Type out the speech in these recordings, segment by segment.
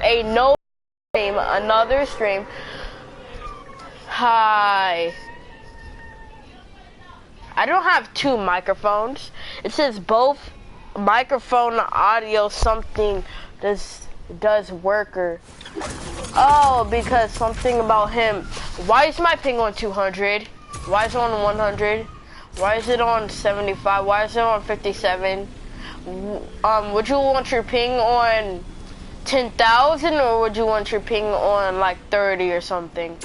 a no stream, another stream. Hi. I don't have two microphones. It says both microphone audio something does worker. Oh, because something about him. Why is my ping on 200? Why is it on 100? Why is it on 75? Why is it on 57? Would you want your ping on 10,000 or would you want your ping on like 30 or something?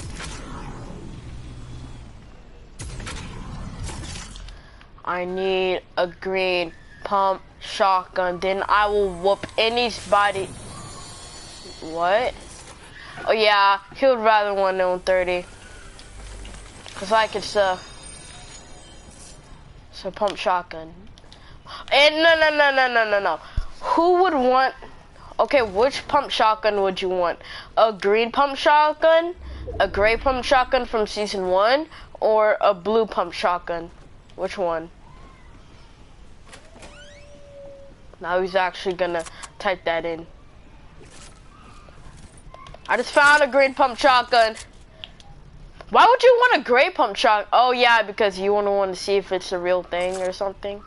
I need a green pump shotgun, then I will whoop anybody. What? Oh yeah, he would rather want it on 30. Cause like it's a pump shotgun. And no. Who would want, okay, which pump shotgun would you want? A green pump shotgun, a gray pump shotgun from season 1, or a blue pump shotgun? Which one? Now he's actually gonna type that in. I just found a green pump shotgun. Why would you want a gray pump shotgun? Oh yeah, because you want to see if it's a real thing or something.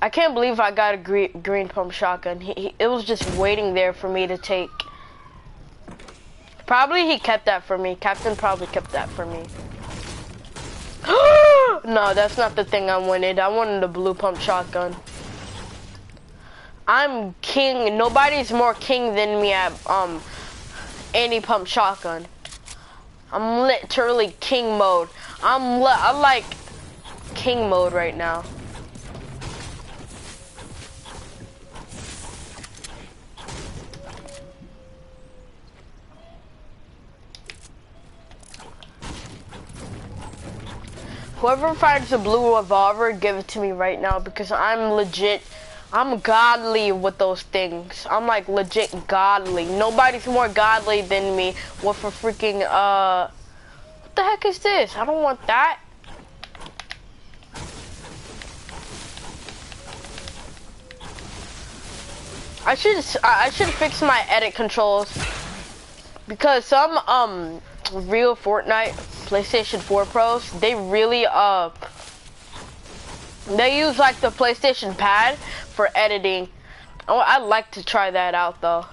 I can't believe I got a green pump shotgun. It was just waiting there for me to take. Probably he kept that for me. Captain probably kept that for me. No, that's not the thing I wanted. I wanted a blue pump shotgun. I'm king. Nobody's more king than me at any pump shotgun. I'm literally king mode. I'm like king mode right now. Whoever finds the blue revolver, give it to me right now because I'm legit. I'm godly with those things. I'm like legit godly. Nobody's more godly than me with a freaking, what the heck is this? I don't want that. I should fix my edit controls because some, real Fortnite, PlayStation 4 pros, they really, they use like the PlayStation pad for editing. Oh, I'd like to try that out though.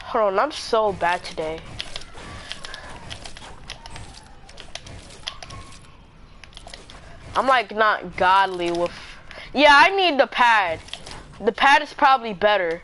Hold on, I'm so bad today. I'm like not godly with, yeah, I need the pad. The pad is probably better.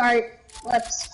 start. Let's.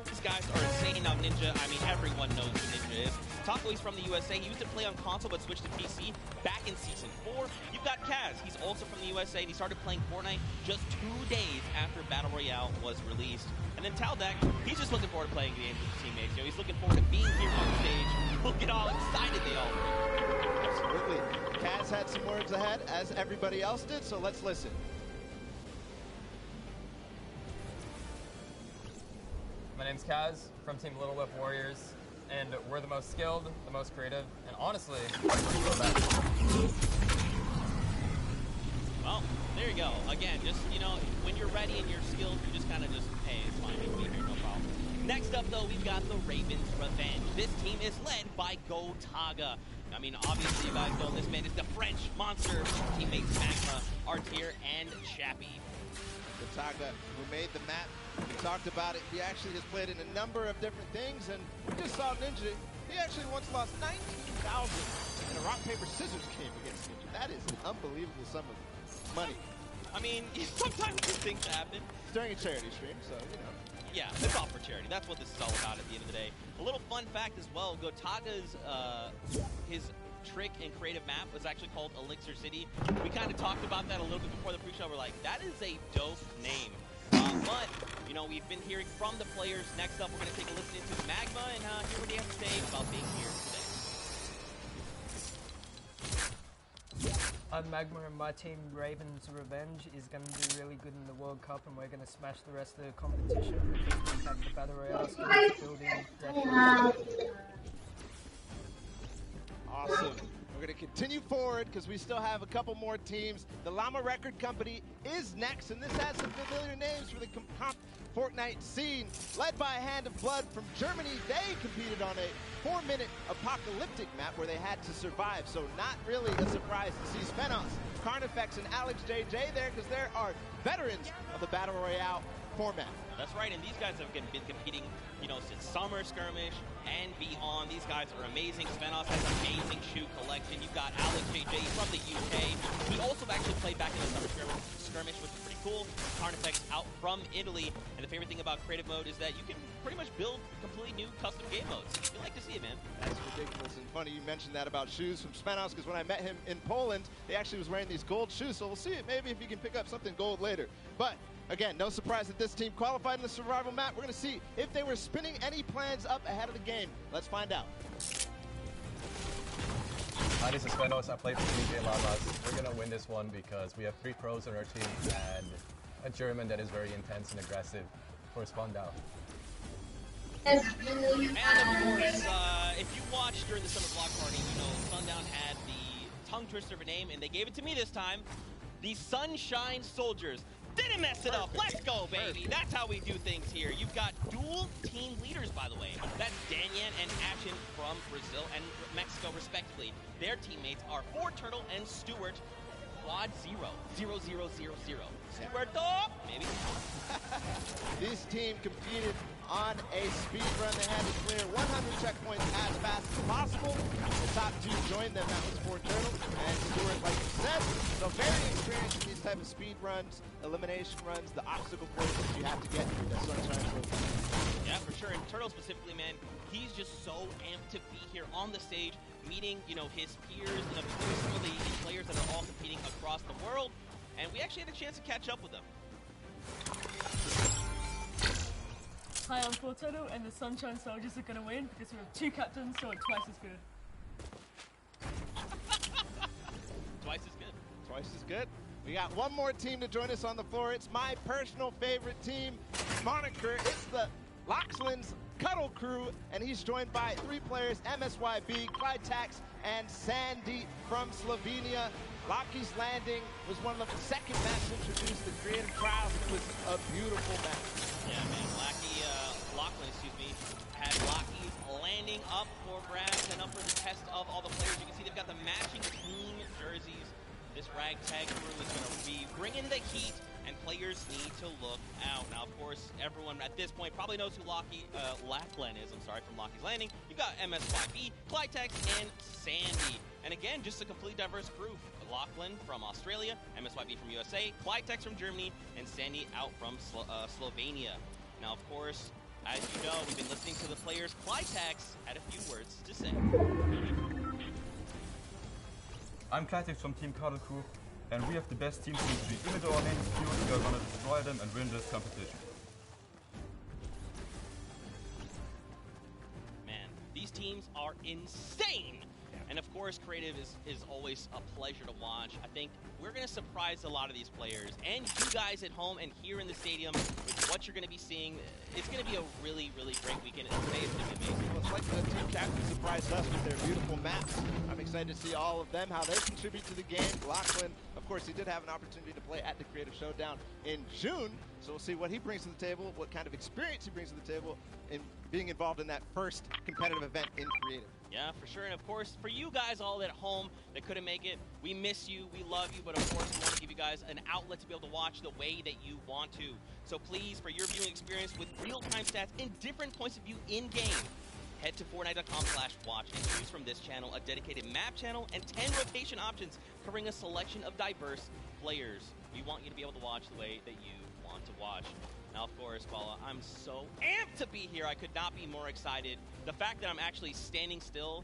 These guys are insane on Ninja. I mean, everyone knows who Ninja is. Taco, he's from the USA. He used to play on console but switched to PC back in Season 4. You've got Kaz. He's also from the USA, and he started playing Fortnite just 2 days after Battle Royale was released. And then Taldeck, he's just looking forward to playing games with his teammates. You know, he's looking forward to being here on stage. Look at how excited they all are. Absolutely. Kaz had some words ahead, as everybody else did, so let's listen. My name's Kaz from Team Little Whip Warriors, and we're the most skilled, the most creative, and honestly, the best. Well, there you go. Again, just, you know, when you're ready and you're skilled, you just kind of just, hey, it's fine, you can be here, no problem. Next up, though, we've got the Ravens Revenge. This team is led by Gotaga. I mean, obviously, you guys know this man is the French monster. Teammates Magma, Artier, and Chappie. Gotaga, who made the map, we talked about it. He actually has played in a number of different things, and we just saw Ninja. He actually once lost 19,000 in a rock, paper, scissors game against Ninja. That is an unbelievable sum of money. I mean, sometimes these things happen. It's during a charity stream, so, you know. Yeah, it's all for charity. That's what this is all about at the end of the day. A little fun fact as well, Gotaga's, his trick and creative map was actually called Elixir City. We kind of talked about that a little bit before the pre-show. We're like, that is a dope name. But, you know, we've been hearing from the players. Next up, we're going to take a listen into Magma and hear what he has to say about being here today. I'm Magma, and my team Ravens Revenge is going to do really good in the World Cup, and we're going to smash the rest of the competition because we have the Battle Royale skills to build in. Awesome. We're going to continue forward because we still have a couple more teams. The Llama Record Company is next, and this has some familiar names for the Fortnite scene. Led by Hand of Blood from Germany, they competed on a 4-minute apocalyptic map where they had to survive, so not really a surprise to see Spenos, Carnifex, and Alex JJ there because there are veterans of the Battle Royale format. That's right, and these guys have been competing, you know, since Summer Skirmish and beyond. These guys are amazing. Spenos has an amazing shoe collection. You've got Alex JJ from the UK. He also actually played back in the Summer Skirmish, which is pretty cool. Carnifex out from Italy. And the favorite thing about creative mode is that you can pretty much build completely new custom game modes. You like to see it, man. That's ridiculous and funny you mentioned that about shoes from Spenos, because when I met him in Poland, he actually was wearing these gold shoes, so we'll see it maybe if he can pick up something gold later. But again, no surprise that this team qualified in the survival map. We're going to see if they were spinning any plans up ahead of the game. Let's find out. Hi, this is Spenos. I play for DJ Llamas. We're going to win this one because we have 3 pros on our team and a German that is very intense and aggressive for Spandau. And of course, if you watched during the Summer Block Party, you know Sundown had the tongue twister of a name, and they gave it to me this time. The Sunshine Soldiers. Didn't mess it up. Let's go, baby. That's how we do things here. You've got dual team leaders, by the way. That's Danyan and Ashen from Brazil and Mexico, respectively. Their teammates are Turtle and Stuart. Quad 0. 0, 0, 0, 0. Stuarto, maybe. This team competed on a speed run. They had to clear 100 checkpoints as fast as possible. The top 2 joined them. That was Turtle and Stuart, like you said. So very experienced in these type of speed runs, elimination runs, the obstacle courses you have to get through the Sunshine Soldiers. Yeah, for sure. And Turtle specifically, man, he's just so amped to be here on the stage, meeting, you know, his peers and of course some of the players that are all competing across the world. And we actually had a chance to catch up with them. Hi, I'm Fortado, and the Sunshine Soldiers are going to win because we have 2 captains, so it's twice as good. Twice as good. Twice as good. We got one more team to join us on the floor. It's my personal favorite team moniker. It's the Loxlands Cuddle Crew, and he's joined by 3 players, MSYB, Clytax, and Sandy from Slovenia. Lockie's Landing was one of the second matches introduced to Creative Trials. It was a beautiful match. Yeah, man. Lachlan, had Lockie's Landing up for grabs and up for the test of all the players. You can see they've got the matching team jerseys. This ragtag crew is going to be bringing the heat, and players need to look out. Now, of course, everyone at this point probably knows who Lachlan is. I'm sorry, from Lockie's Landing. You've got MSYB, Clytex, and Sandy. And again, just a completely diverse crew. Lachlan from Australia, MSYB from USA, Clytex from Germany, and Sandy out from Slovenia. Now, of course, as you know, we've been listening to the players. Clytex had a few words to say. I'm Clytex from Team Cuddle Crew, and we have the best team to be. Even though our name is Fuse, we are gonna destroy them and win this competition. Man, these teams are insane! And of course, Creative is always a pleasure to watch. I think we're going to surprise a lot of these players and you guys at home and here in the stadium with what you're going to be seeing. It's going to be a really, really great weekend. Today is going to be amazing. Well, it's like the team captain surprised us with their beautiful maps. I'm excited to see all of them, how they contribute to the game. Lachlan, of course, he did have an opportunity to play at the Creative Showdown in June. So we'll see what he brings to the table, what kind of experience he brings to the table in being involved in that first competitive event in Creative. Yeah, for sure. And of course, for you guys all at home that couldn't make it, we miss you, we love you, but of course we want to give you guys an outlet to be able to watch the way that you want to. So please, for your viewing experience with real-time stats and different points of view in-game, head to Fortnite.com/watch and choose from this channel a dedicated map channel and 10 rotation options covering a selection of diverse players. We want you to be able to watch the way that you want to watch. Now, of course, Paula, I'm so amped to be here. I could not be more excited. The fact that I'm actually standing still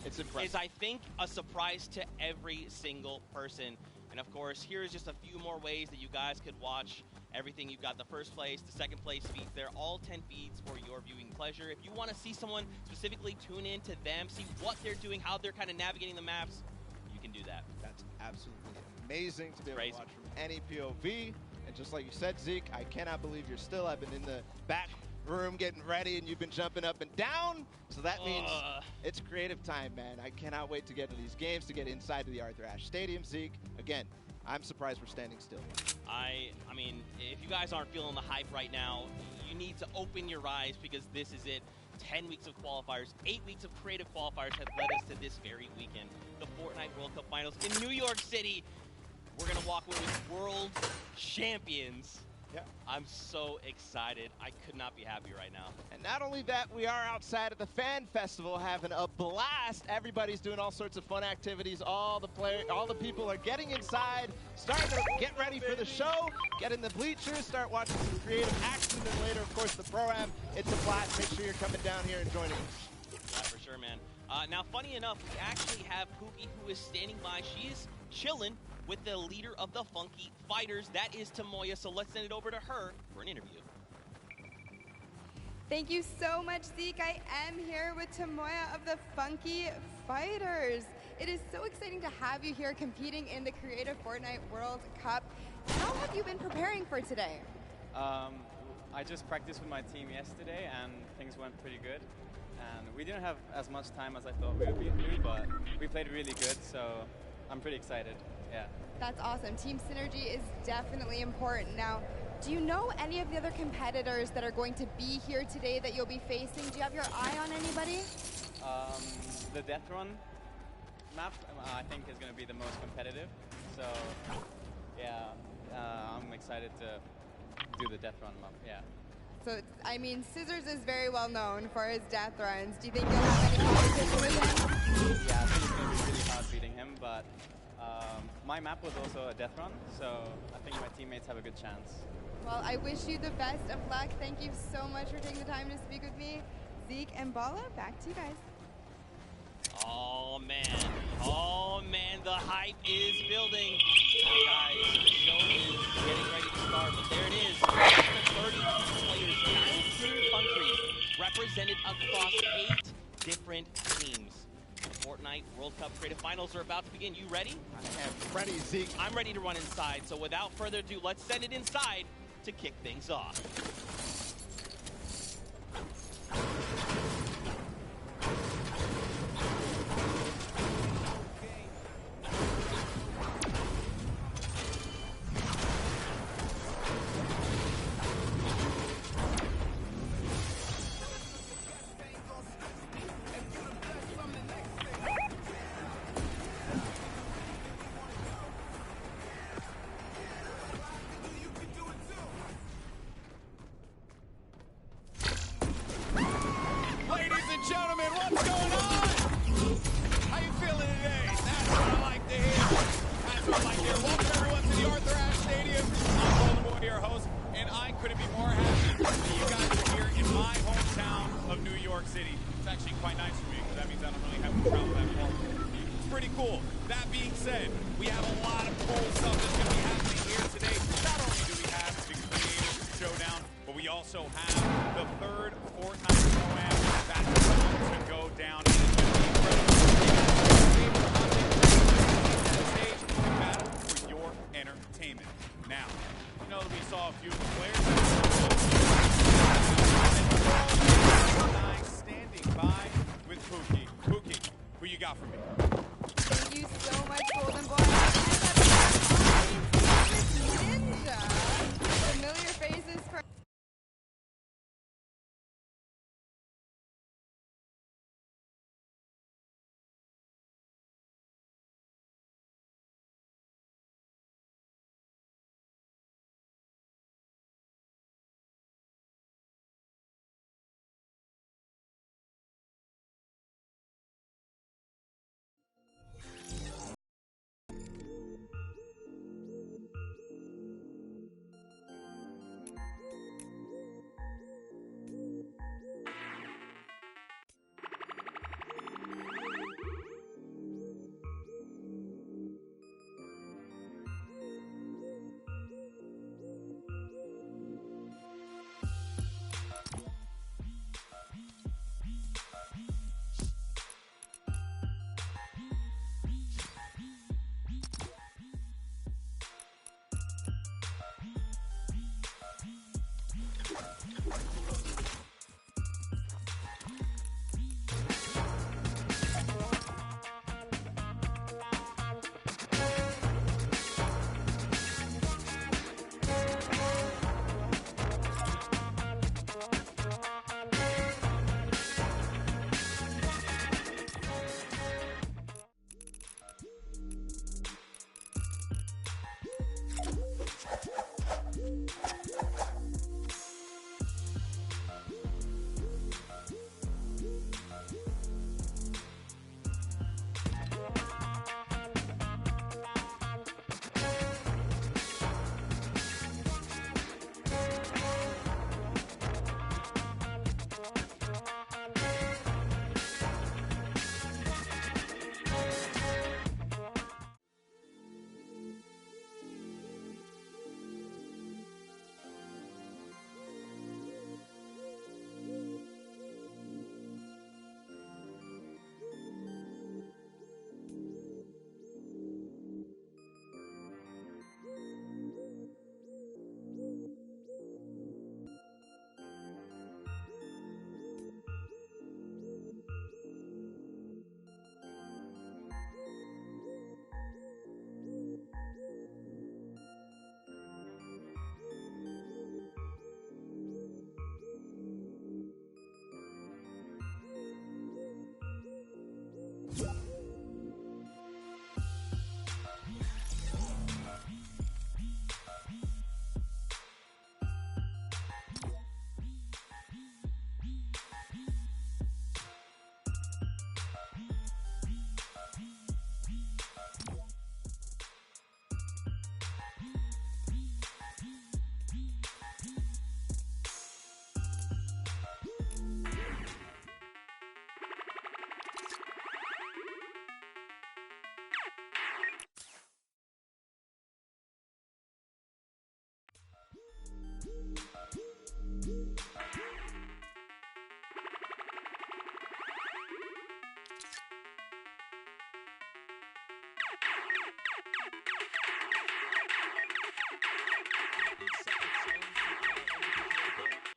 is, I think, a surprise to every single person. And of course, here's just a few more ways that you guys could watch everything. You've got the first place, the second place feeds. They're all 10 feeds for your viewing pleasure. If you want to see someone specifically, tune in to them, see what they're doing, how they're kind of navigating the maps, you can do that. That's absolutely amazing to be able to watch from any POV. And just like you said, Zeke, I cannot believe you're still. I've been in the back room getting ready, and you've been jumping up and down. So that means it's creative time, man. I cannot wait to get to these games, to get inside to the Arthur Ashe Stadium, Zeke. Again, I'm surprised we're standing still. I mean, if you guys aren't feeling the hype right now, you need to open your eyes because this is it. 10 weeks of qualifiers, 8 weeks of creative qualifiers have led us to this very weekend. The Fortnite World Cup Finals in New York City. We're going to walk away with world champions. Yeah. I'm so excited. I could not be happier right now. And not only that, we are outside at the Fan Festival having a blast. Everybody's doing all sorts of fun activities. All the people are getting inside, starting to get ready for the show, get in the bleachers, start watching some creative action, and later, of course, the Pro-Am. It's a blast. Make sure you're coming down here and joining us. Yeah, for sure, man. Now, funny enough, we actually have Pookie, who is standing by. She is chilling with the leader of the Funky Fighters. That is Tamoya, so let's send it over to her for an interview. Thank you so much, Zeke. I am here with Tamoya of the Funky Fighters. It is so exciting to have you here competing in the Creative Fortnite World Cup. How have you been preparing for today? I just practiced with my team yesterday and things went pretty good. And we didn't have as much time as I thought we would be doing, but we played really good, so I'm pretty excited. Yeah. That's awesome. Team synergy is definitely important. Now, do you know any of the other competitors that are going to be here today that you'll be facing? Do you have your eye on anybody? The Death Run map, I think, is going to be the most competitive. So, yeah, I'm excited to do the Death Run map, yeah. So, I mean, Scissors is very well known for his death runs. Do you think you'll have any competition with him? Yeah, I think it's going to be really hard beating him, but my map was also a death run, so I think my teammates have a good chance. Well, I wish you the best of luck. Thank you so much for taking the time to speak with me. Zeke and Bala, back to you guys. Oh man, the hype is building. Now guys, the show is getting ready to start, but there it is. The 32 players, 19 countries, represented across 8 different teams. The Fortnite World Cup Creative Finals are about to begin. You ready? I am ready, Zeke. I'm ready to run inside, so without further ado, let's send it inside to kick things off. York City. It's actually quite nice for me because that means I don't really have to travel that far. It's pretty cool. That being said, we have a lot of cool stuff that's going to be happening here today. Not only do we have the Creators Showdown, but we also have the third Fortnite Pro-Am that's about to go down. It's going to be incredible. You guys have that stage to battle for your entertainment. Now, you know that we saw a few of the players. Standing by with Pookie. Pookie, who you got for me? Thank you so much, Golden Boy. And Ninja. Familiar faces from...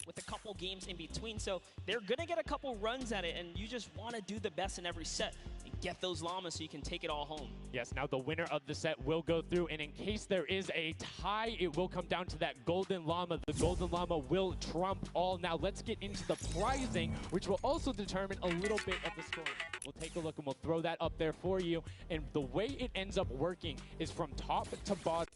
with a couple games in between, so they're gonna get a couple runs at it, and you just want to do the best in every set and get those llamas so you can take it all home. Yes, now the winner of the set will go through, and in case there is a tie, it will come down to that golden llama. The golden llama will trump all. Now let's get into the prizing, which will also determine a little bit of the scoring. We'll take a look and we'll throw that up there for you, and the way it ends up working is from top to bottom.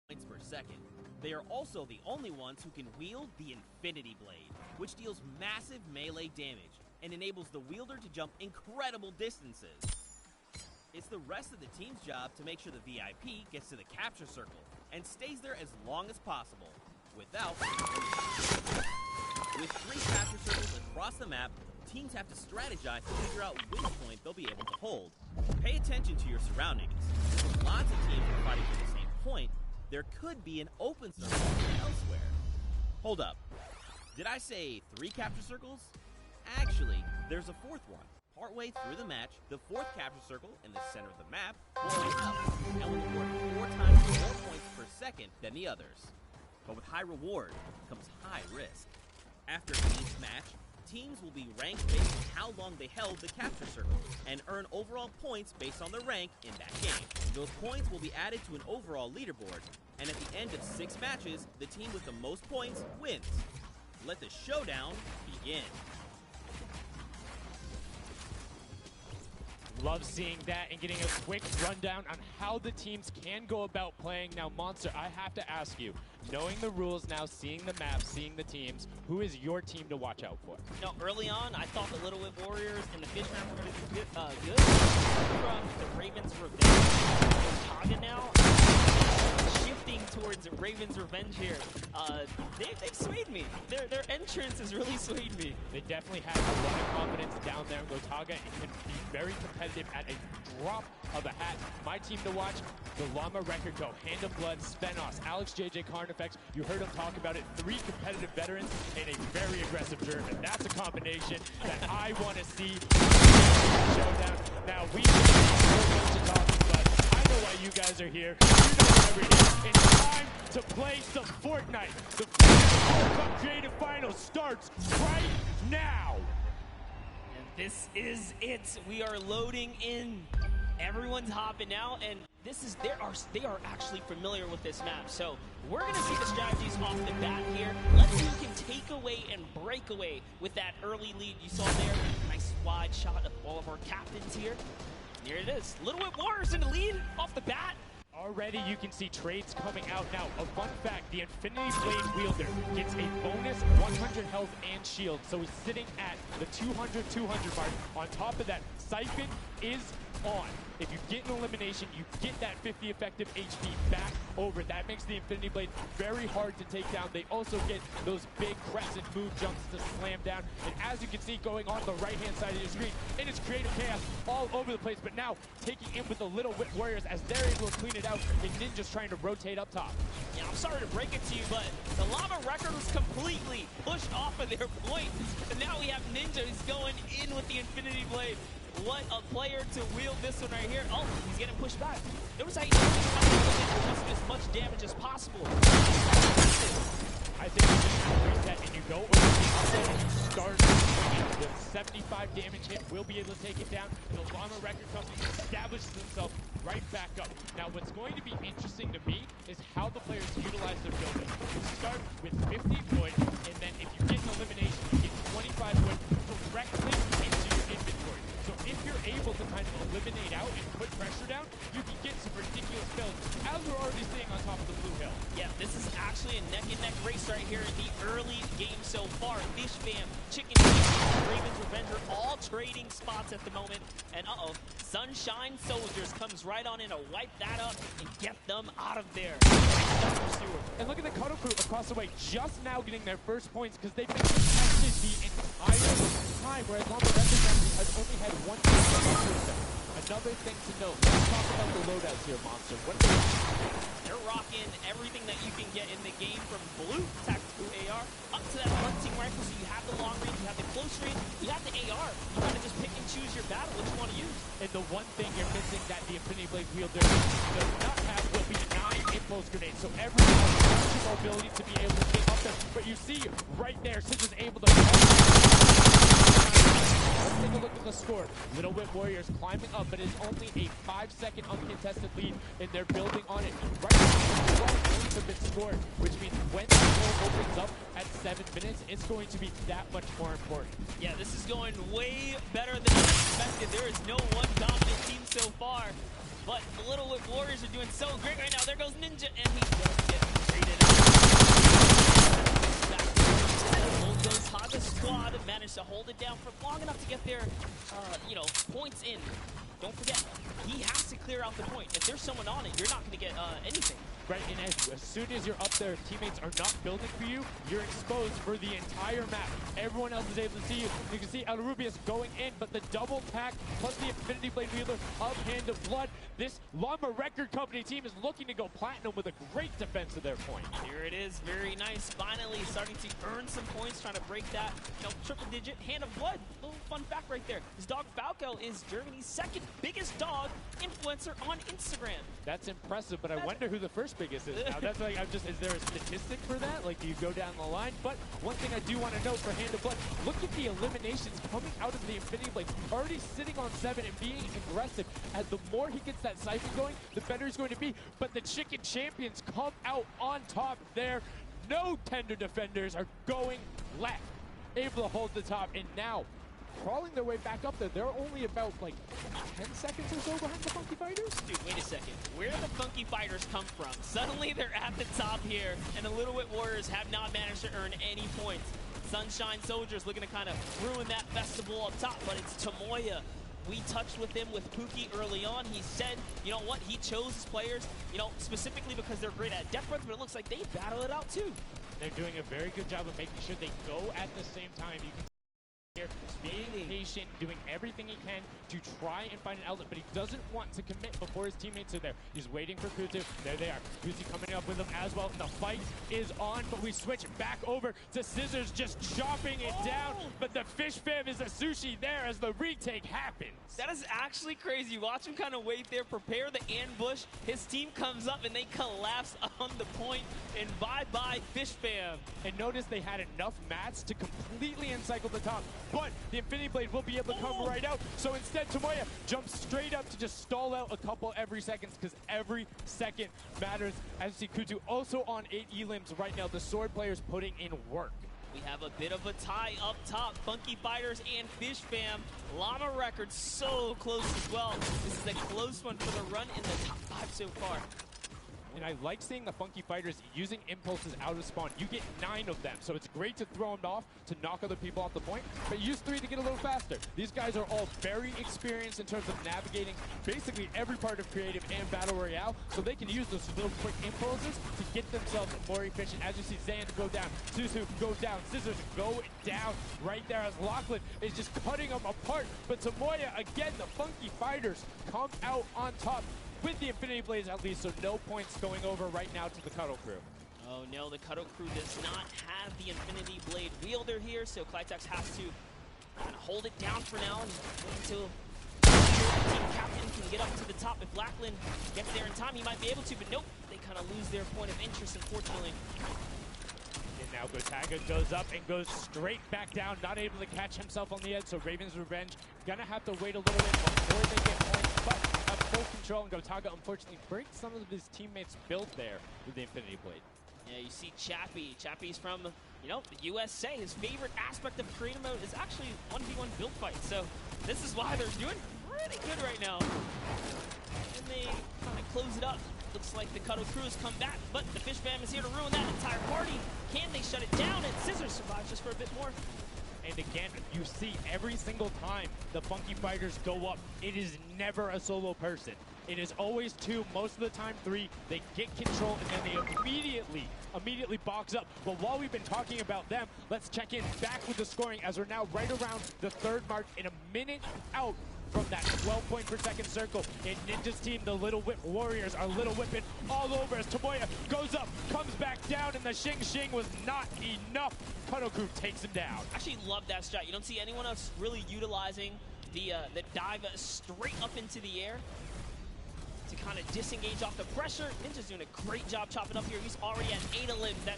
Points per second. They are also the only ones who can wield the Infinity Blade, which deals massive melee damage and enables the wielder to jump incredible distances. It's the rest of the team's job to make sure the VIP gets to the capture circle and stays there as long as possible, with 3 capture circles across the map, teams have to strategize to figure out which point they'll be able to hold. Pay attention to your surroundings. If lots of teams are fighting for the same point, there could be an open circle elsewhere. Hold up. Did I say 3 capture circles? Actually, there's a 4th one. Partway through the match, the 4th capture circle in the center of the map will open up and will award 4 times more points per second than the others. But with high reward comes high risk. After each match, teams will be ranked based on how long they held the capture circle and earn overall points based on their rank in that game. Those points will be added to an overall leaderboard, and at the end of 6 matches, the team with the most points wins. Let the showdown begin. Love seeing that and getting a quick rundown on how the teams can go about playing. Now, Monster, I have to ask you, knowing the rules now, seeing the map, seeing the teams, who is your team to watch out for? No, early on, I thought the Little Whip Warriors and the Fishman were going to be good. From the Ravens Revenge, Taga now, shifting towards Ravens Revenge here. They've swayed me. Their entrance has really swayed me. They definitely have a lot of confidence down there. Gotaga can be very competitive at a drop of a hat. My team to watch, the Llama Record Go, Hand of Blood, Spenos, Alex JJ Carnifex. You heard him talk about it. 3 competitive veterans and a very aggressive German. That's a combination that I want to see showdown. Now, we have a bunch of talking, but I know why you guys are here. You know everything. It's time to play some Fortnite. The World Cup Creative Finals starts right now. This is it. We are loading in. Everyone's hopping out, and they are actually familiar with this map. So we're gonna see the strategies off the bat here. Let's see who can take away and break away with that early lead you saw there. Nice wide shot of all of our captains here. And here it is. Little Whip Warriors in the lead off the bat. Already you can see trades coming out now. A fun fact, the Infinity Blade wielder gets a bonus 100 health and shield. So he's sitting at the 200 mark. On top of that, Siphon is on. If you get an elimination, you get that 50 effective HP back over. That makes the Infinity Blade very hard to take down. They also get those big crescent move jumps to slam down. And as you can see going on the right-hand side of your screen, it is creative chaos all over the place. But now taking in with the Little Whip Warriors as they're able to clean it out, and Ninja's trying to rotate up top. Yeah, I'm sorry to break it to you, but the Llama Record was completely pushed off of their point. And now we have Ninja who's going in with the Infinity Blade. What a player to wield this one right here. Oh, he's getting pushed back. Notice how he's doing as much damage as possible. I think you just have to reset and you go over the upset and you start swinging. The 75 damage hit will be able to take it down. The Llama Record Company establishes themselves right back up. Now, what's going to be interesting to me is how the players utilize their building. You start with 50 wood, and then if you get an elimination, you get 25 wood directly into your inventory. So if you're able to kind of eliminate out and put pressure down, you can get some ridiculous builds, as we're already seeing on top of the blue hill. Yeah, this is actually a neck-and-neck race right here in the early game so far. Fish Fam, Chicken Team, Ravens Revenger, all trading spots at the moment. And Sunshine Soldiers comes right on in to wipe that up and get them out of there. And look at the Cuddle Crew across the way, just now getting their first points because they've been contested the entire time, whereas Llama Record Company has only had one percent. Another thing to note, let's talk about the loadouts here, Monster. What are they rocking? They're rocking everything that you can get in the game, from blue tactical AR up to that hunting rifle. So you have the long range, you have the close range, you have the AR. You kind of just pick and choose your battle, which you want to use. And the one thing you're missing that the Infinity Blade wielder does not have will be 9 impulse grenades. So everyone has the mobility to be able to get up there. But you see right there, Scissors able to. Let's take a look at the score. Little Whip Warriors climbing up, but it's only a 5-second uncontested lead, and they're building on it. Right now, 12 points have been scored, which means when the goal opens up at 7 minutes, it's going to be that much more important. Yeah, this is going way better than I expected. There is no one dominant team so far, but the Little Whip Warriors are doing so great right now. There goes Ninja, and he does get traded out. Goes Haga squad, managed to hold it down for long enough to get their, points in. Don't forget, he has to clear out the point. If there's someone on it, you're not going to get anything. Right, and as soon as you're up there, if teammates are not building for you, you're exposed for the entire map. Everyone else is able to see you. You can see El Rubius going in, but the double pack plus the Infinity Blade wielder of Hand of Blood. This Llama Record Company team is looking to go platinum with a great defense of their point. Here it is, very nice. Finally starting to earn some points, trying to break that triple digit. Hand of Blood, little fun fact right there. His dog Falco is Germany's second biggest dog influencer on Instagram. That's impressive, but I wonder who the first biggest is now. That's like, is there a statistic for that? Like, do you go down the line? But one thing I do want to note for Hand of Blood, look at the eliminations coming out of the Infinity Blade. Already sitting on 7 and being aggressive. And the more he gets that siphon going, the better he's going to be. But the Chicken Champions come out on top there. No tender defenders are going left. Able to hold the top, and now crawling their way back up there. They're only about like 10 seconds or so behind the Funky Fighters. Dude, wait a second. Where did the Funky Fighters come from? Suddenly they're at the top here, and the Little Whip Warriors have not managed to earn any points. Sunshine Soldiers looking to kind of ruin that festival up top, but it's Tomoya. We touched with him with Pookie early on. He said, you know what, he chose his players, specifically because they're great at depth runs, but it looks like they battle it out too. They're doing a very good job of making sure they go at the same time. You can here, being patient, doing everything he can to try and find an outlet, but he doesn't want to commit before his teammates are there. He's waiting for Kuzu. There they are. Kuzu coming up with him as well. The fight is on, but we switch back over to Scissors just chopping it down, but the Fish Fam is a sushi there as the retake happens. That is actually crazy. Watch him kind of wait there, prepare the ambush. His team comes up and they collapse on the point, and bye-bye Fish Fam. And notice they had enough mats to completely encircle the top, but the Infinity Blade will be able to come right out. So instead, Tomoya jumps straight up to just stall out a couple every seconds, because every second matters. As you see Kuzu also on 8 elims right now. The sword players putting in work. We have a bit of a tie up top. Funky Fighters and Fish Fam. Llama Records so close as well. This is a close one for the run in the top 5 so far. And I like seeing the Funky Fighters using impulses out of spawn. You get 9 of them, so it's great to throw them off to knock other people off the point, but use 3 to get a little faster. These guys are all very experienced in terms of navigating basically every part of creative and battle royale, so they can use those little quick impulses to get themselves more efficient. As you see Zan go down, Suzu go down, Scissors go down right there as Lachlan is just cutting them apart. But Tomoya, again, the Funky Fighters come out on top with the Infinity Blades at least, so no points going over right now to the Cuddle Crew. Oh no, the Cuddle Crew does not have the Infinity Blade wielder here, so Clitex has to kind of hold it down for now and wait until Team Captain can get up to the top. If Lachlan gets there in time, he might be able to, but nope, they kind of lose their point of interest, unfortunately. And And now Gotaga goes up and goes straight back down, not able to catch himself on the edge, so Raven's Revenge gonna have to wait a little bit before they get points, but have full control, and Gotaga unfortunately breaks some of his teammates' build there with the Infinity Blade. Yeah, you see Chappie. Chappie's from, you know, the USA. His favorite aspect of creative mode is actually 1v1 build fights, so this is why they're doing pretty good right now. And they kind of close it up. Looks like the Cuddle Crew has come back, but the Fish Fam is here to ruin that entire party. Can they shut it down? And Scissors survives just for a bit more. And again, you see every single time the Funky Fighters go up, it is never a solo person. It is always two, most of the time three. They get control and then they immediately box up. But while we've been talking about them, let's check in back with the scoring as we're now right around the third mark and a minute out from that 12 point per second circle. And Ninja's team, the Little Whip Warriors, are Little Whipping all over as Tomoya goes up, comes back down, and the Xing Xing was not enough. Cuddle Crew takes him down. Actually love that strat. You don't see anyone else really utilizing the dive straight up into the air to kind of disengage off the pressure. Ninja's doing a great job chopping up here. He's already at 8 of limbs. That,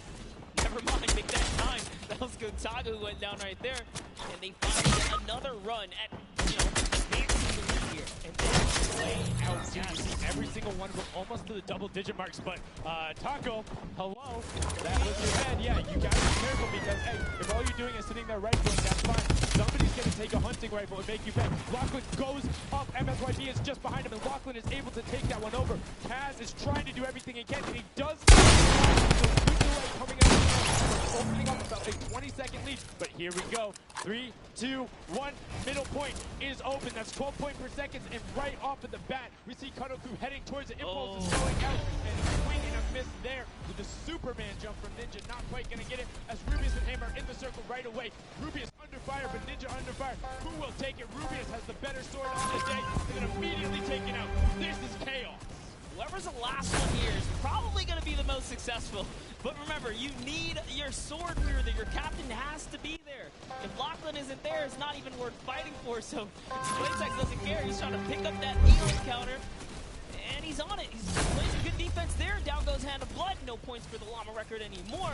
never mind, make that time. That was Gotaga who went down right there. And they finally get another run at, you know, advancing the lead here. And they play out too. You see every single one of them almost to the double-digit marks. But Taco, hello, that was your head. Yeah, you gotta be careful because, hey, if all you're doing is sitting there rifling, that's fine. Somebody's gonna take a hunting rifle and make you bet. Lachlan goes up, MSYD is just behind him, and Lachlan is able to take that one over. Kaz is trying to do everything he can, and he does. Coming up, opening up about a 20-second lead. But here we go. 3, 2, 1. Middle point is open. That's 12 point per second, and right off of the bat, we see Cuddle Crew heading towards the Impulse is going out, and swing and a miss there with the Superman jump from Ninja. Not quite gonna get it as Rubius and him are in the circle right away. Rubius under fire, but Ninja under fire. Who will take it? Rubius has the better sword on the day, and then immediately taken out. This is chaos. Whoever's the last one here is probably going to be the most successful. But remember, you need your sword wielder. Your captain has to be there. If Lachlan isn't there, it's not even worth fighting for. So Playtech doesn't care. He's trying to pick up that Neon counter. And he's on it. He's playing some good defense there. Down goes Hand of Blood. No points for the Llama record anymore.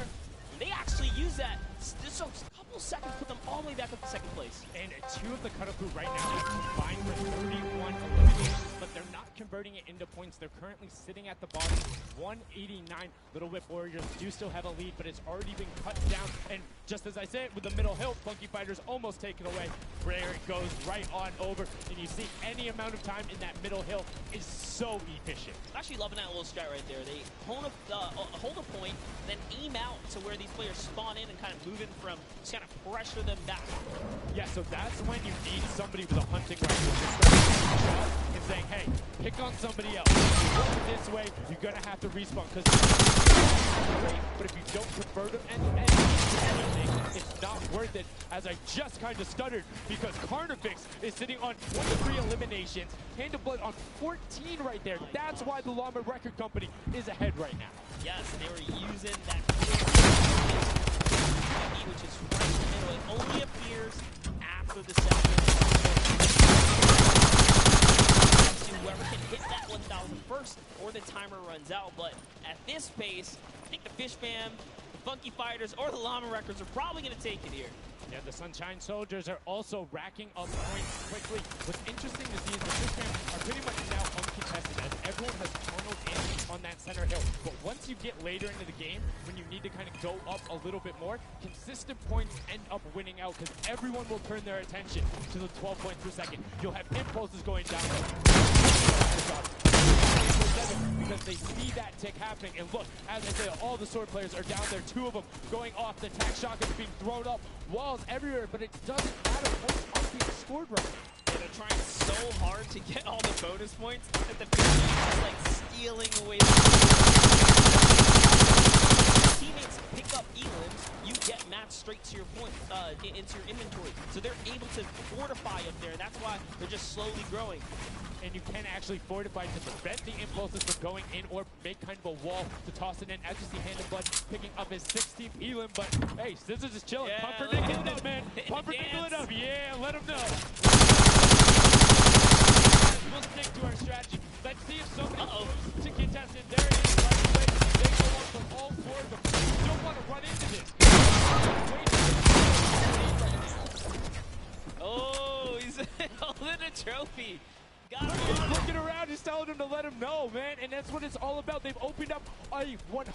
They actually use that. Just a couple seconds put them all the way back up to second place. And two of the Cuddle Crew right now have combined for 31 eliminations, but they're not converting it into points. They're currently sitting at the bottom, 189. Little Whip Warriors do still have a lead, but it's already been cut down. And just as I said, with the middle hill, Funky Fighters almost taken away. Where it goes right on over, and you see any amount of time in that middle hill is so efficient. I'm actually loving that little strat right there. They hold a point, then aim out to where these players spawn in and kind of move in from, just kind of pressure them back. Yeah, so that's when you need somebody with a hunting rifle to start and saying, hey, pick on somebody else. If you go this way, you're gonna have to respawn because great, but if you don't convert them into anything, it's not worth it. As I just kind of stuttered because Carnifex is sitting on 23 eliminations, Hand of Blood on 14 right there. That's why the Llama Record Company is ahead right now. Yes, they were using that which is right in the middle. It only appears after the second. Whoever can hit that 1,000 first or the timer runs out. But at this pace, I think the Fish Fam, the Funky Fighters, or the Llama Records are probably going to take it here. Yeah, the Sunshine Soldiers are also racking up points quickly. What's interesting to see is the Fish Fam are pretty much now uncontested as everyone has tunneled in on that center hill. But once you get later into the game, when you need to kind of go up a little bit more, consistent points end up winning out because everyone will turn their attention to the 12 points per second. You'll have impulses going down because they see that tick happening. And look, as I say, all the sword players are down there. 2 of them going off. The attack shotguns being thrown up. Walls everywhere, but it doesn't matter. Points aren't being scored right. Yeah, they're trying so hard to get all the bonus points that the Fish Fam is like stealing away the teammates pick up elims, you get matched straight to your point, into your inventory. So they're able to fortify up there. That's why they're just slowly growing. And you can actually fortify to prevent the impulses from going in or make kind of a wall to toss it in. As you see Hand of Blood picking up his 16th elim, but hey, Scissors is chilling. Yeah, Pumpernickel it up, man. Pumpernickel it up. Yeah, let him know. We'll stick to our strategy. Let's see if somebody to contest it. There it is. Right away. They go up from all 4 of them. You don't want to run into this. trophy. He's looking around, he's telling him to let him know, man, and that's what it's all about. They've opened up a 100+ point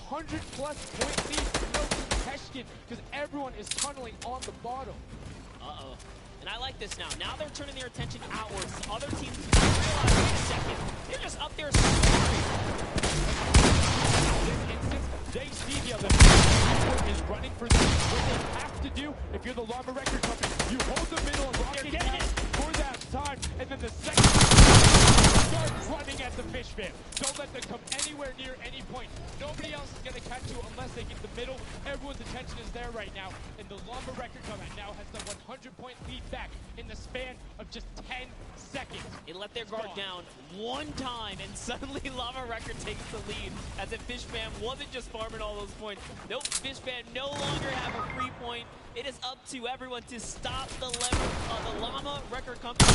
lead, no contestation, because everyone is tunneling on the bottom. Uh-oh. And I like this now. Now they're turning their attention outwards. Other teams realize, wait a second, they're just up there scoring. In this instance, they see the other team is running for them. What they have to do, if you're the Llama Record Company, you hold the middle and lock it down for that time, and then the second start running at the fish fan. Don't let them come anywhere near any point. Nobody else is going to catch you unless they get the middle. Everyone's attention is there right now, and the Llama Record Company now has the 100-point lead back in the span of just 10 seconds. It let their guard down one time, and suddenly Llama Record takes the lead, as if Fishfam wasn't just farming all those points. Nope, Fishfam no longer have a free point. It is up to everyone to stop the Llama Record Company.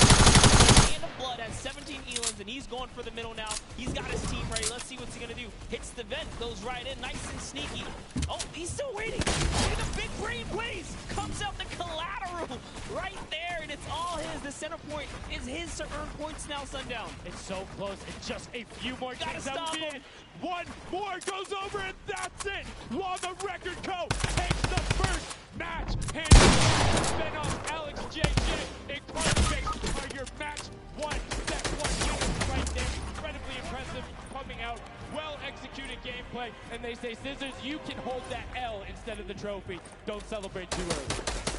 Hand of Blood has 17 Elans, and he's going for the middle now. He's got his team ready. Let's see what's he going to do. Hits the vent, goes right in, nice and sneaky. Oh, he's still waiting. Look at the big brain blaze. Comes out the collateral right there, and it's all his. The center point is his to earn points now, Sundown. It's so close, and just a few more Gotta things stop him. One more goes over, and that's it. Llama Record Co. takes the first match. And Venom, Alex JJ, and Carnifex are your match one. Set one right there. Incredibly impressive. Coming out. Well executed gameplay. And they say, Scissors, you can hold that L instead of the trophy. Don't celebrate too early.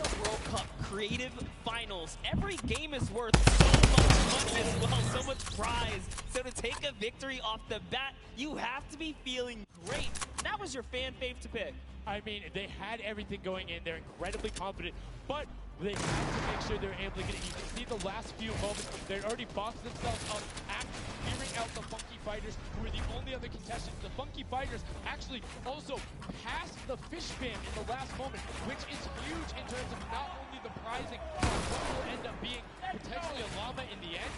The World Cup Creative Finals. Every game is worth so much money as well, so much prize. So to take a victory off the bat, you have to be feeling great. That was your fan fave to pick. I mean, they had everything going in. They're incredibly confident, but they had to make sure they're able to get it. You can see the last few moments, they're already boxed themselves up after clearing out the Funky Fighters, who were the only other contestants. The Funky Fighters actually also passed the Fish Fam in the last moment, which is huge in terms of not only the prizing, but what will end up being potentially a Llama in the end.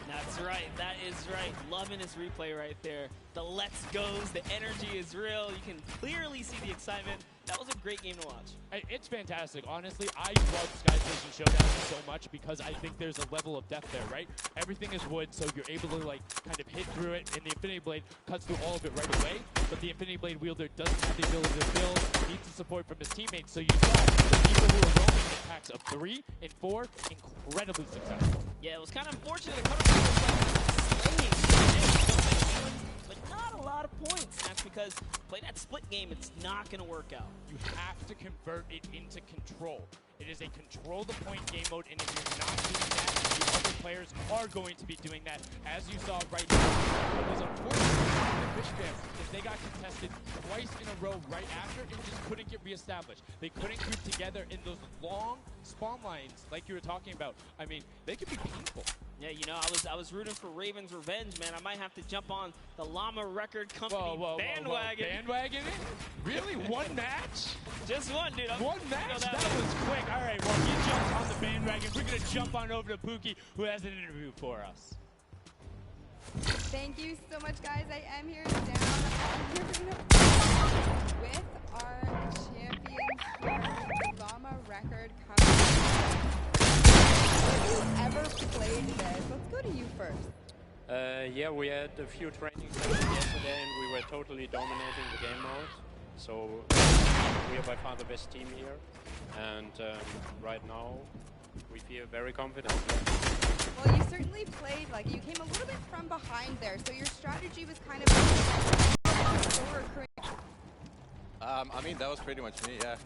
That's right, that is right. Loving this replay right there. The let's goes, the energy is real. You can clearly see the excitement. That was a great game to watch. It's fantastic. Honestly, I love Sky Station Showdown so much because I think there's a level of depth there, right? Everything is wood, so you're able to like kind of hit through it, and the Infinity Blade cuts through all of it right away. But the Infinity Blade wielder doesn't have the ability to build, needs the support from his teammates. So you saw the people who are roaming in packs of 3 and 4 incredibly successful. Yeah, it was kind of unfortunate. The cover was like slaying, but not a lot of points. That's because playing that split game, it's not going to work out. You have to convert it into control. It is a control the point game mode, and if you're not doing that, the other players are going to be doing that, as you saw right now. What was unfortunate for the Fish Fam is they got contested twice in a row right after and just couldn't get reestablished. They couldn't group together in those long spawn lines like you were talking about. I mean, they could be painful. Yeah, you know, I was rooting for Raven's Revenge, man. I might have to jump on the Llama Record Company bandwagon. Bandwagon? Really? One match? Just one, dude. One match? That was quick. All right, well, he jumped on the bandwagon. We're going to jump on over to Pookie, who has an interview for us. Thank you so much, guys. I am here down with our champions, Llama Record Company. Have you ever played this? Let's go to you first. Yeah, we had a few training sessions yesterday and we were totally dominating the game mode. So we are by far the best team here, and right now we feel very confident. Well, you certainly played, like, you came a little bit from behind there, so your strategy was kind of I mean, that was pretty much me, yeah.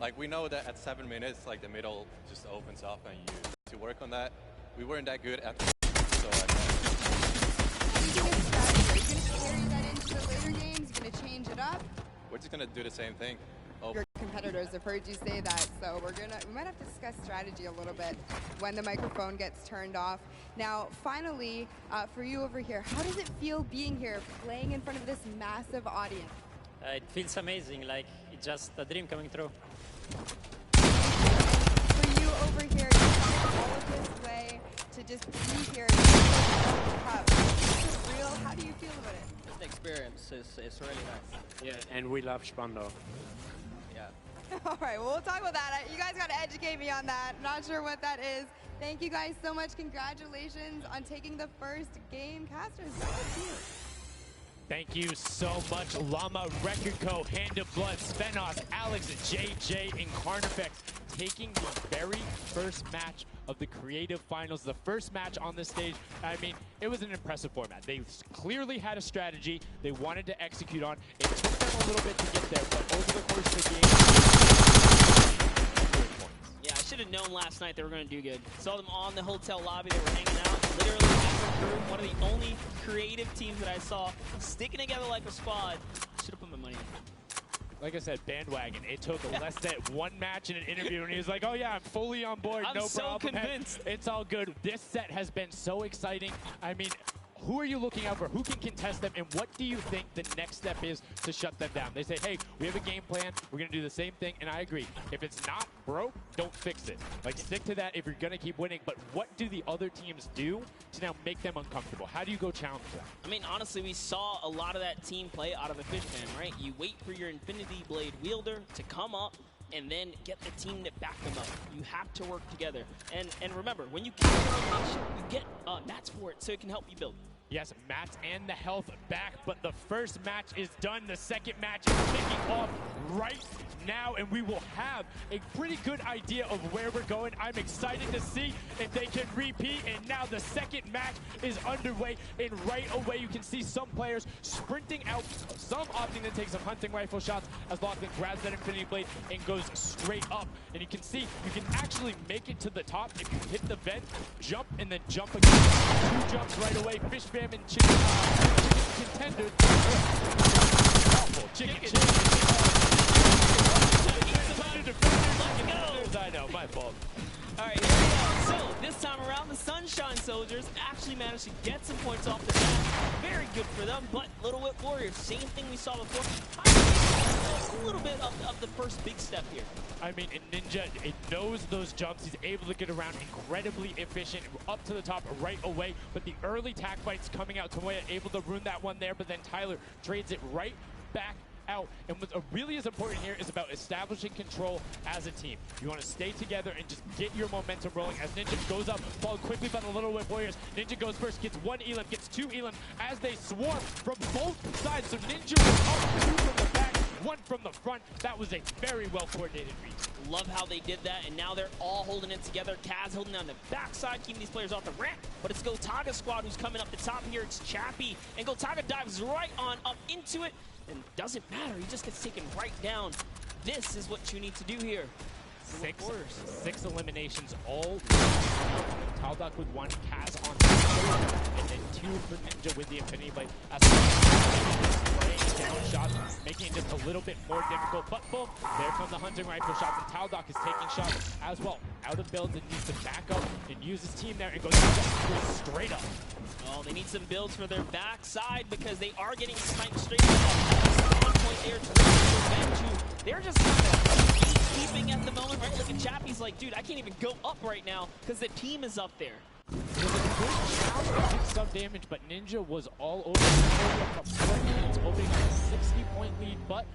Like, we know that at 7 minutes, like, the middle just opens up and you need to work on that. We weren't that good at the so Are you going to carry that into the later games? You're going to change it up? we're just going to do the same thing. Your competitors have heard you say that, so we might have to discuss strategy a little bit when the microphone gets turned off. Now, finally, for you over here, how does it feel being here, playing in front of this massive audience? It feels amazing, like it's just a dream coming true. For you over here, you come all of this way to just be here. It's real. How do you feel about it? The experience is really nice. Yeah, and we love Spandau. Yeah. All right, well, we'll talk about that. You guys got to educate me on that. Not sure what that is. Thank you guys so much. Congratulations on taking the first game. Casters, Thank you so much, Llama, Record Co., Hand of Blood, Spenos, Alex, JJ, and Carnifex taking the very first match of the Creative Finals, the first match on the stage. I mean, it was an impressive format. They clearly had a strategy they wanted to execute on. It took them a little bit to get there, but over the course of the game, yeah, I should have known last night they were going to do good. Saw them on the hotel lobby. They were hanging out, literally as a crew. One of the only creative teams that I saw sticking together like a squad. Should have put my money in. Like I said, bandwagon. It took less than one match in an interview, and he was like, oh yeah, I'm fully on board, I'm no so problem. convinced. It's all good. This set has been so exciting. I mean, who are you looking out for? Who can contest them? And what do you think the next step is to shut them down? They say, hey, we have a game plan. We're going to do the same thing. And I agree. If it's not broke, don't fix it. Like, stick to that if you're going to keep winning. But what do the other teams do to now make them uncomfortable? How do you go challenge them? I mean, honestly, we saw a lot of that team play out of a fish pan, right? You wait for your Infinity Blade wielder to come up and then get the team to back them up. You have to work together. And remember, when you kill your rotation, you get mats for it so it can help you build. Yes, mats and the health back, but the first match is done. The second match is kicking off right now, and we will have a pretty good idea of where we're going. I'm excited to see if they can repeat, and now the second match is underway, and right away you can see some players sprinting out, some opting to take some hunting rifle shots as Lachlan grabs that Infinity Blade and goes straight up. And you can see you can actually make it to the top if you hit the vent, jump, and then jump again. 2 jumps right away. Fish Fam and Chicken Contender. Awful. Chicken. I know, my fault. All right, here we go. So this time around, the Sunshine Soldiers actually managed to get some points off the bat. Very good for them, but Little Whip Warriors, same thing we saw before. A little bit of the first big step here. I mean, Ninja, it knows those jumps. He's able to get around incredibly efficient, up to the top right away. But the early tack fights coming out, Tomoya able to ruin that one there, but then Tyler trades it right back out. And what really is important here is about establishing control as a team. You want to stay together and just get your momentum rolling as Ninja goes up, followed quickly by the Little Whip Warriors. Ninja goes first, gets 1 elim, gets 2 elim as they swarm from both sides. So Ninja was up, 2 from the back, 1 from the front. That was a very well coordinated read. Love how they did that, and now they're all holding it together. Kaz holding down the backside, keeping these players off the ramp. But it's Gotaga squad who's coming up the top here. It's Chappie, and Gotaga dives right on up into it. And doesn't matter, he just gets taken right down. This is what you need to do here. 6 eliminations all. Taldock with 1, Kaz on 2, and then 2 for Ninja with the Infinity Blade. As spraying down shots, making it just a little bit more difficult. But boom, there come the hunting rifle shots, and Taldock is taking shots as well. Out of builds and needs to back up and use his team there and goes straight up. Oh, they need some builds for their backside because they are getting sniped straight up. 1 point there to Revenge. They're just kind of keeping at the moment, right? Look at Chappie's like, dude, I can't even go up right now because the team is up there. It was a good challenge, did some damage, but Ninja was all over the 4 minutes, opening a 60-point lead, but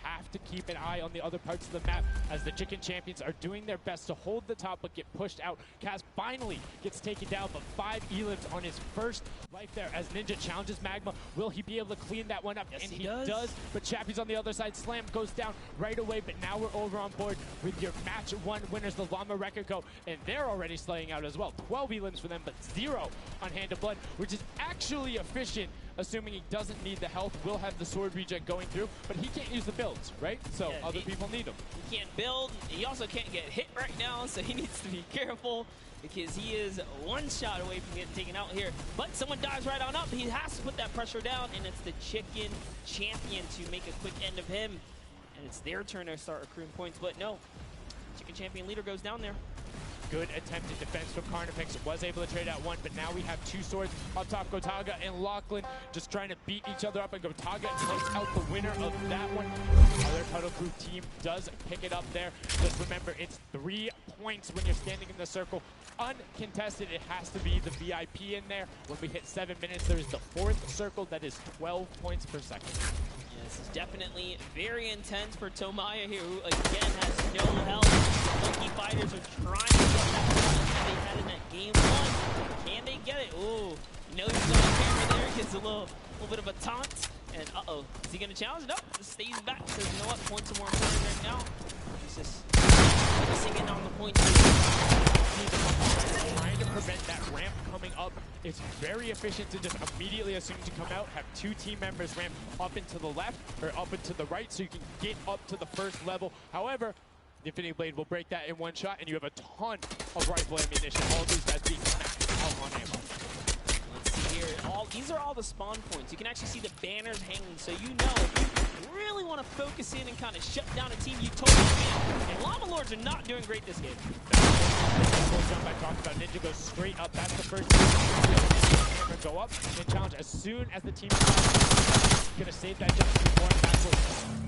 have to keep an eye on the other parts of the map as the Chicken Champions are doing their best to hold the top but get pushed out. Kaz finally gets taken down, but 5 elims on his first life there as Ninja challenges Magma. Will he be able to clean that one up? Yes, and he does. But Chappie's on the other side. Slam goes down right away, but now we're over on board with your match 1 winners, the Llama Record Co., and they're already slaying out as well. 12 elims for them, but 0 on Hand of Blood, which is actually efficient, assuming he doesn't need the health. Will have the sword regen going through, but he can't use the builds, right? So yeah, other people need them. He can't build. He also can't get hit right now, so he needs to be careful because he is 1 shot away from getting taken out here. But someone dives right on up. He has to put that pressure down, and it's the Chicken Champion to make a quick end of him. And it's their turn to start accruing points, but no. Chicken Champion leader goes down there. Good attempted defense from Carnifex. Was able to trade out 1, but now we have 2 swords up top. Gotaga and Lachlan just trying to beat each other up, and Gotaga takes out the winner of that one. Other Puddle Crew team does pick it up there. Just remember, it's 3 points when you're standing in the circle. Uncontested, it has to be the VIP in there. When we hit 7 minutes, there is the 4th circle that is 12 points per second. This is definitely very intense for Tomaya here, who again has no health. Monkey Fighters are trying to get that they had in that game 1. Can they get it? Ooh, you know he's on camera there. Gets a little bit of a taunt. And uh-oh, is he gonna challenge? Nope, just stays back. Because you know what? Points are more important right now. He's just focusing in on the points. Trying to prevent that ramp coming up. It's very efficient to just immediately, as soon as you come out, have 2 team members ramp up into the left or up into the right so you can get up to the first level. However, the Infinity Blade will break that in one shot, and you have a ton of rifle ammunition. All these guys being maxed out on ammo. Let's see here. These are all the spawn points. You can actually see the banners hanging, so you know if you really want to focus in and kind of shut down a team, you totally can. And Llama Lords are not doing great this game. Jump I talked about. Ninja goes straight up. That's the first camera go up and challenge as soon as the team is gonna save that jump before